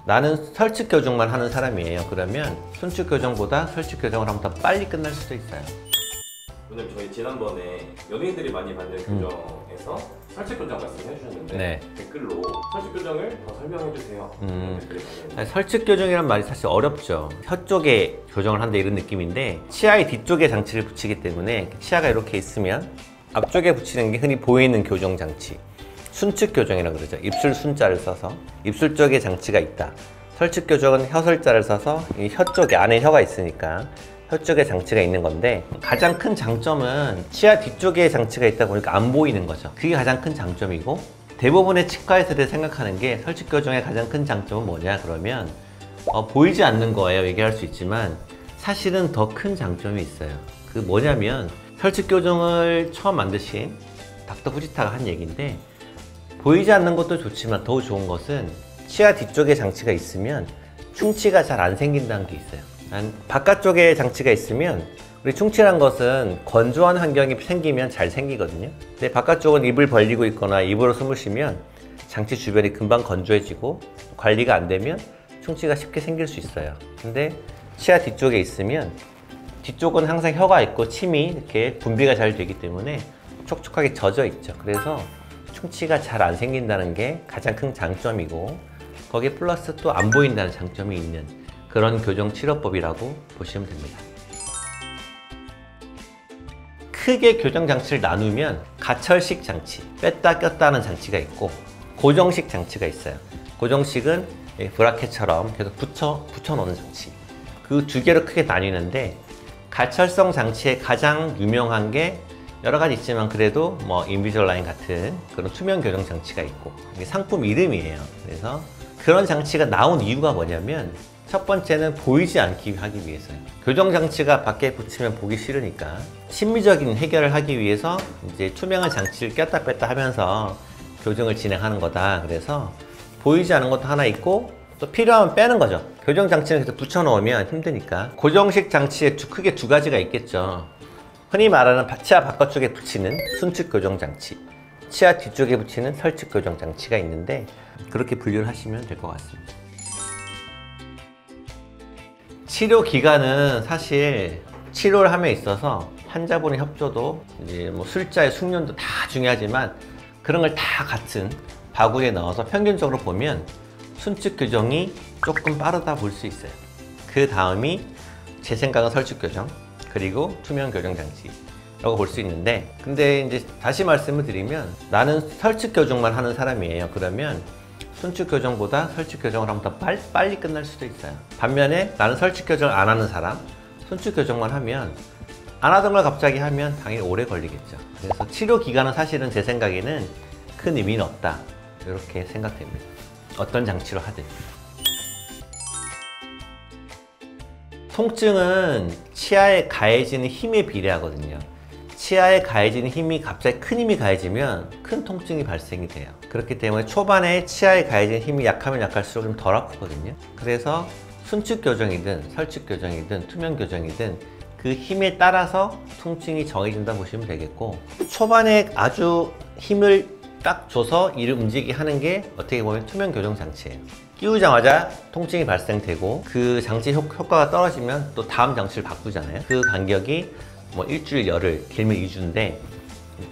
나는 설치 교정만 하는 사람이에요. 그러면 순축 교정보다 설치 교정을 하면 더 빨리 끝날 수도 있어요. 오늘 저희 지난번에 연예인들이 많이 받는 교정에서 설치 교정 말씀해 주셨는데 네. 댓글로 설치 교정을 더 설명해 주세요. 댓글이 많이 아니, 설치 교정이란 말이 사실 어렵죠. 혀 쪽에 교정을 한다 이런 느낌인데 치아의 뒤쪽에 장치를 붙이기 때문에 치아가 이렇게 있으면 앞쪽에 붙이는 게 흔히 보이는 교정 장치, 순측 교정이라고 그러죠. 입술 순자를 써서 입술 쪽에 장치가 있다. 설치 교정은 혀설자를 써서 이 혀 쪽에 안에 혀가 있으니까 혀 쪽에 장치가 있는 건데, 가장 큰 장점은 치아 뒤쪽에 장치가 있다 보니까 안 보이는 거죠. 그게 가장 큰 장점이고, 대부분의 치과에서들 생각하는 게 설치 교정의 가장 큰 장점은 뭐냐 그러면 보이지 않는 거예요 얘기할 수 있지만, 사실은 더 큰 장점이 있어요. 그 뭐냐면 설치 교정을 처음 만드신 닥터 후지타가 한 얘기인데, 보이지 않는 것도 좋지만 더 좋은 것은 치아 뒤쪽에 장치가 있으면 충치가 잘 안 생긴다는 게 있어요. 바깥쪽에 장치가 있으면, 우리 충치란 것은 건조한 환경이 생기면 잘 생기거든요. 근데 바깥쪽은 입을 벌리고 있거나 입으로 숨을 쉬면 장치 주변이 금방 건조해지고 관리가 안 되면 충치가 쉽게 생길 수 있어요. 근데 치아 뒤쪽에 있으면, 뒤쪽은 항상 혀가 있고 침이 이렇게 분비가 잘 되기 때문에 촉촉하게 젖어 있죠. 그래서 충치가 잘 안 생긴다는 게 가장 큰 장점이고, 거기에 플러스 또 안 보인다는 장점이 있는 그런 교정 치료법이라고 보시면 됩니다. 크게 교정 장치를 나누면 가철식 장치, 뺐다 꼈다 하는 장치가 있고, 고정식 장치가 있어요. 고정식은 브라켓처럼 계속 붙여 놓는 장치. 그 두 개로 크게 나뉘는데, 가철성 장치의 가장 유명한 게 여러 가지 있지만 그래도 인비졸라인 같은 그런 투명 교정 장치가 있고, 이게 상품 이름이에요. 그래서 그런 장치가 나온 이유가 뭐냐면, 첫 번째는 보이지 않기 하기 위해서요. 교정 장치가 밖에 붙이면 보기 싫으니까 심미적인 해결을 하기 위해서 이제 투명한 장치를 꼈다 뺐다 하면서 교정을 진행하는 거다. 그래서 보이지 않는 것도 하나 있고, 또 필요하면 빼는 거죠. 교정 장치는 계속 붙여 놓으면 힘드니까. 고정식 장치에 크게 두 가지가 있겠죠. 흔히 말하는 치아 바깥쪽에 붙이는 순측 교정 장치, 치아 뒤쪽에 붙이는 설측 교정 장치가 있는데, 그렇게 분류를 하시면 될 것 같습니다. 치료 기간은 사실 치료를 함에 있어서 환자분의 협조도, 이제 술자의 숙련도 다 중요하지만, 그런 걸 다 같은 바구니에 넣어서 평균적으로 보면 순측 교정이 조금 빠르다 볼 수 있어요. 그 다음이 제 생각은 설측 교정, 그리고 투명 교정 장치라고 볼 수 있는데, 근데 이제 다시 말씀을 드리면, 나는 설측 교정만 하는 사람이에요. 그러면 순측 교정보다 설측 교정을 하면 더 빨리 끝날 수도 있어요. 반면에 나는 설측 교정을 안 하는 사람, 순측 교정만 하면, 안 하던 걸 갑자기 하면 당연히 오래 걸리겠죠. 그래서 치료 기간은 사실은 제 생각에는 큰 의미는 없다, 이렇게 생각됩니다. 어떤 장치로 하든. 통증은 치아에 가해지는 힘에 비례하거든요. 치아에 가해지는 힘이 갑자기 큰 힘이 가해지면 큰 통증이 발생이 돼요. 그렇기 때문에 초반에 치아에 가해지는 힘이 약하면 약할수록 좀 덜 아프거든요. 그래서 순측 교정이든 설측 교정이든 투명 교정이든 그 힘에 따라서 통증이 정해진다 보시면 되겠고, 초반에 아주 힘을 딱 줘서 이를 움직이게 하는 게 어떻게 보면 투명 교정 장치예요. 끼우자마자 통증이 발생되고, 그 장치 효과가 떨어지면 또 다음 장치를 바꾸잖아요. 그 간격이 일주일, 열흘, 길면 2주인데,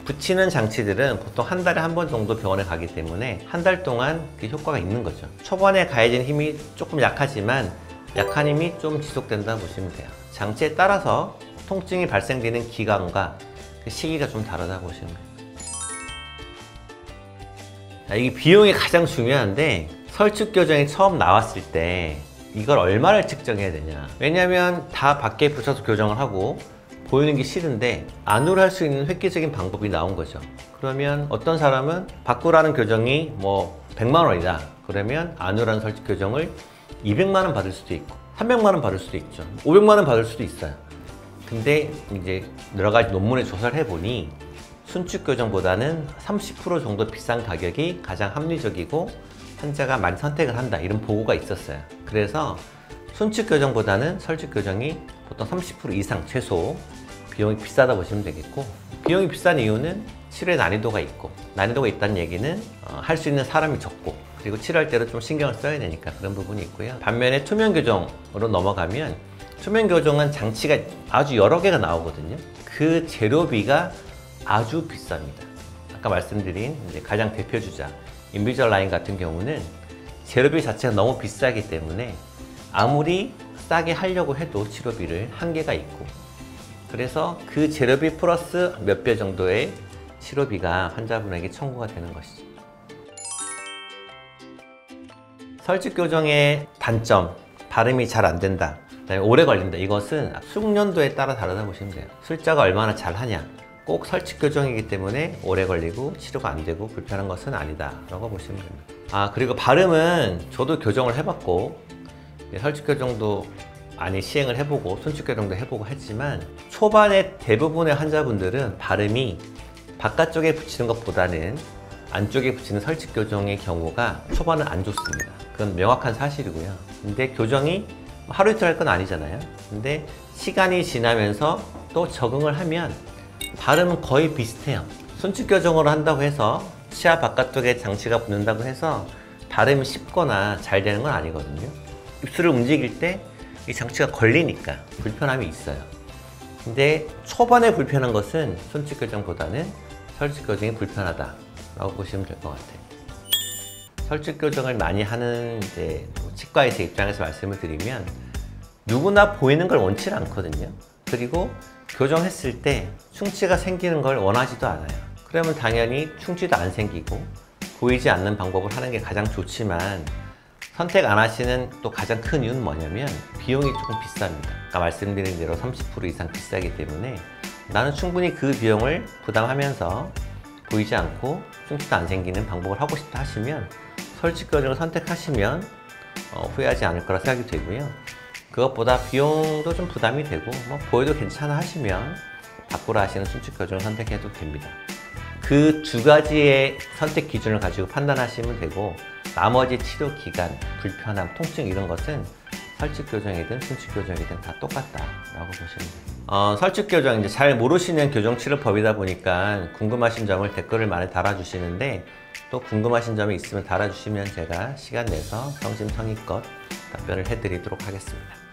붙이는 장치들은 보통 한 달에 한 번 정도 병원에 가기 때문에 한 달 동안 그 효과가 있는 거죠. 초반에 가해진 힘이 조금 약하지만 약한 힘이 좀 지속된다 보시면 돼요. 장치에 따라서 통증이 발생되는 기간과 그 시기가 좀 다르다 보시면 돼요. 이게 비용이 가장 중요한데, 설측 교정이 처음 나왔을 때 이걸 얼마를 측정해야 되냐. 왜냐면 다 밖에 붙여서 교정을 하고 보이는 게 싫은데 안으로 할 수 있는 획기적인 방법이 나온 거죠. 그러면 어떤 사람은 밖으로 하는 교정이 100만 원이다. 그러면 안으로 하는 설측 교정을 200만 원 받을 수도 있고 300만 원 받을 수도 있죠. 500만 원 받을 수도 있어요. 근데 이제 여러 가지 논문에 조사를 해보니 순측 교정보다는 30% 정도 비싼 가격이 가장 합리적이고 환자가 많이 선택을 한다, 이런 보고가 있었어요. 그래서 순측 교정보다는 설측 교정이 보통 30% 이상 최소 비용이 비싸다 보시면 되겠고, 비용이 비싼 이유는 치료의 난이도가 있고, 난이도가 있다는 얘기는 할 수 있는 사람이 적고 그리고 치료할 때도 좀 신경을 써야 되니까 그런 부분이 있고요. 반면에 투명 교정으로 넘어가면 투명 교정은 장치가 아주 여러 개가 나오거든요. 그 재료비가 아주 비쌉니다. 아까 말씀드린 이제 가장 대표 주자 인비절라인 같은 경우는 재료비 자체가 너무 비싸기 때문에 아무리 싸게 하려고 해도 치료비를 한계가 있고, 그래서 그 재료비 플러스 몇 배 정도의 치료비가 환자분에게 청구가 되는 것이죠. 설치 교정의 단점, 발음이 잘 안 된다, 그다음에 오래 걸린다. 이것은 숙련도에 따라 다르다 보시면 돼요. 술자가 얼마나 잘하냐, 꼭 설치 교정이기 때문에 오래 걸리고 치료가 안 되고 불편한 것은 아니다 라고 보시면 됩니다. 그리고 발음은 저도 교정을 해봤고 설치 교정도 많이 시행을 해보고 손측 교정도 해보고 했지만 초반에 대부분의 환자분들은 발음이 바깥쪽에 붙이는 것보다는 안쪽에 붙이는 설치 교정의 경우가 초반은 안 좋습니다. 그건 명확한 사실이고요. 근데 교정이 하루 이틀 할 건 아니잖아요. 근데 시간이 지나면서 또 적응을 하면 발음은 거의 비슷해요. 손측 교정으로 한다고 해서 치아 바깥쪽에 장치가 붙는다고 해서 발음이 쉽거나 잘 되는 건 아니거든요. 입술을 움직일 때 이 장치가 걸리니까 불편함이 있어요. 근데 초반에 불편한 것은 손측 교정보다는 설치 교정이 불편하다 라고 보시면 될 것 같아요. 설치 교정을 많이 하는 이제 치과의사 입장에서 말씀을 드리면 누구나 보이는 걸 원치 않거든요. 그리고 교정했을 때 충치가 생기는 걸 원하지도 않아요. 그러면 당연히 충치도 안 생기고 보이지 않는 방법을 하는 게 가장 좋지만, 선택 안 하시는 또 가장 큰 이유는 뭐냐면 비용이 조금 비쌉니다. 아까 말씀드린 대로 30% 이상 비싸기 때문에 나는 충분히 그 비용을 부담하면서 보이지 않고 충치도 안 생기는 방법을 하고 싶다 하시면 설치 교정을 선택하시면 후회하지 않을 거라 생각이 되고요. 그것보다 비용도 좀 부담이 되고 보여도 괜찮아 하시면 밖으로 하시는 순측 교정을 선택해도 됩니다. 그 두 가지의 선택 기준을 가지고 판단하시면 되고, 나머지 치료 기간, 불편함, 통증 이런 것은 설치 교정이든 순측 교정이든 다 똑같다라고 보시면 돼요. 설치 교정 이제 잘 모르시는 교정 치료법이다 보니까 궁금하신 점을 댓글을 많이 달아주시는데, 또 궁금하신 점이 있으면 달아주시면 제가 시간 내서 성심성의껏 답변을 해드리도록 하겠습니다.